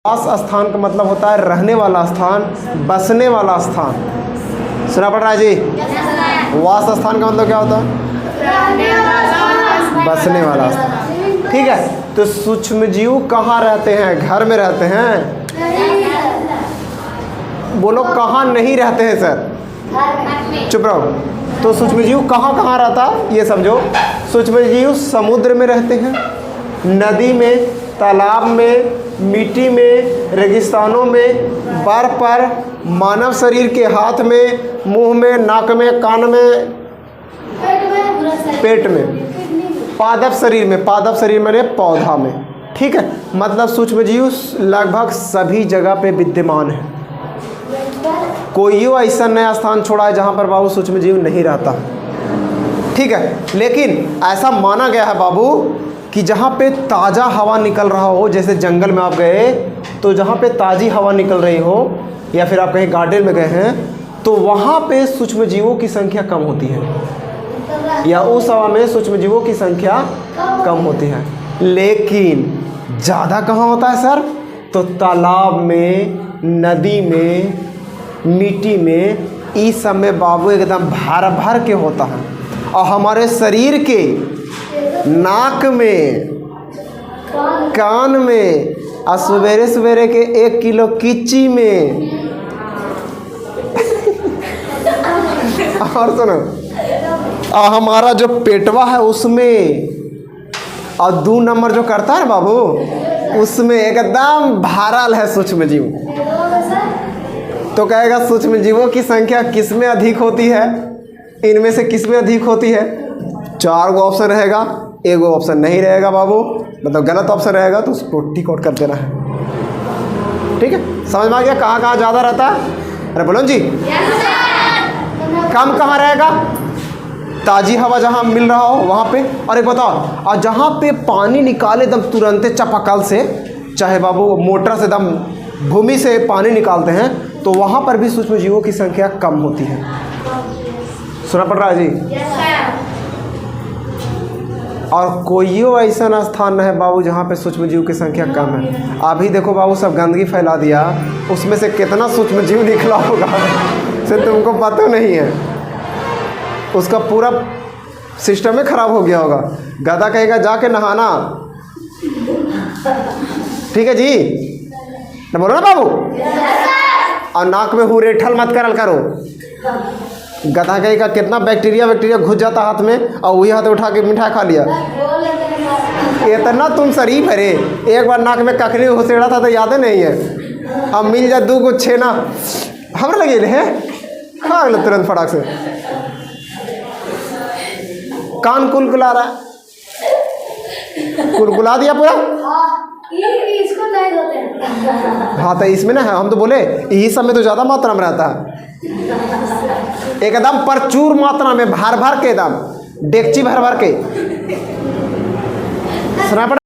वास स्थान का मतलब होता है रहने वाला स्थान, बसने वाला स्थान। सुना पड़ रहा है जी? वास स्थान का मतलब क्या होता है? बसने वाला स्थान। ठीक है, तो सूक्ष्म जीव कहाँ रहते हैं? घर में रहते हैं? बोलो कहाँ नहीं रहते हैं सर? चुप रहो। तो सूक्ष्म जीव कहाँ कहाँ रहता है ये समझो। सूक्ष्म जीव समुद्र में रहते हैं, नदी में, तालाब में, मिट्टी में, रेगिस्तानों में, बर्फ पर, मानव शरीर के हाथ में, मुंह में, नाक में, कान में, पेट में, पादप शरीर में, पादप शरीर में, पौधा में। ठीक है, मतलब सूक्ष्म जीव लगभग सभी जगह पे विद्यमान है। कोई ऐसा नया स्थान छोड़ा है जहाँ पर बाबू सूक्ष्म जीव नहीं रहता। ठीक है, लेकिन ऐसा माना गया है बाबू कि जहाँ पे ताज़ा हवा निकल रहा हो, जैसे जंगल में आप गए तो जहाँ पे ताज़ी हवा निकल रही हो, या फिर आप कहीं गार्डन में गए हैं तो वहाँ पे सूक्ष्म जीवों की संख्या कम होती है, या उस हवा में सूक्ष्म जीवों की संख्या कम होती है। लेकिन ज़्यादा कहाँ होता है सर? तो तालाब में, नदी में, मिट्टी में, इस सब में बाबू एकदम भर भर के होता है। और हमारे शरीर के नाक में, कान में, और सवेरे सवेरे के 1 किलो कीची में और सुनो, और हमारा जो पेटवा है उसमें, और 2 नंबर जो करता है ना बाबू, उसमें एकदम भरल है सूक्ष्म जीव। तो कहेगा सूक्ष्म जीवों की संख्या किसमें अधिक होती है? इनमें से किसमें अधिक होती है? 4 गो ऑप्शन रहेगा, 1 गो ऑप्शन नहीं रहेगा बाबू, मतलब गलत ऑप्शन रहेगा तो उसको टिक आउट कर देना है। ठीक है, समझ में आ गया कहाँ कहाँ ज़्यादा रहता है? अरे बोलो जी। कम कहाँ रहेगा? ताज़ी हवा जहाँ मिल रहा हो वहाँ पे। और एक बताओ, और जहाँ पे पानी निकाले एकदम तुरंत चापाकल से, चाहे बाबू मोटर से एकदम भूमि से पानी निकालते हैं, तो वहाँ पर भी सूक्ष्म जीवों की संख्या कम होती है। सुना पड़ रहा है जी? और कोई ऐसा स्थान है बाबू जहाँ पे सूक्ष्म जीव की संख्या कम है। अभी देखो बाबू, सब गंदगी फैला दिया, उसमें से कितना सूक्ष्म जीव निकला होगा से तुमको पता नहीं है। उसका पूरा सिस्टम ही खराब हो गया होगा। गधा कहेगा जाके नहाना। ठीक है जी, ना बोलो ना बाबू। और नाक में हुरेठल मत करो। गधा कहेगा कितना बैक्टीरिया घुस जाता हाथ में, और वही हाथ उठा के मिठाई खा लिया। इतना तुम शरीफ है रे। एक बार नाक में कखनी घुसेड़ा था तो याद नहीं है। अब मिल जाए 2 गो छेना, हम लगे है खा लो तुरंत फटाक से। कान कुलकुला रहा, कुलकुला दिया पूरा। इसको नहीं होते हैं। हाँ तो इसमें ना, हम तो बोले यही सब में तो ज़्यादा मात्रा में रहता है, एकदम प्रचुर मात्रा में, भर भर के, एकदम डेगची भर भर के। सुना पड़ा?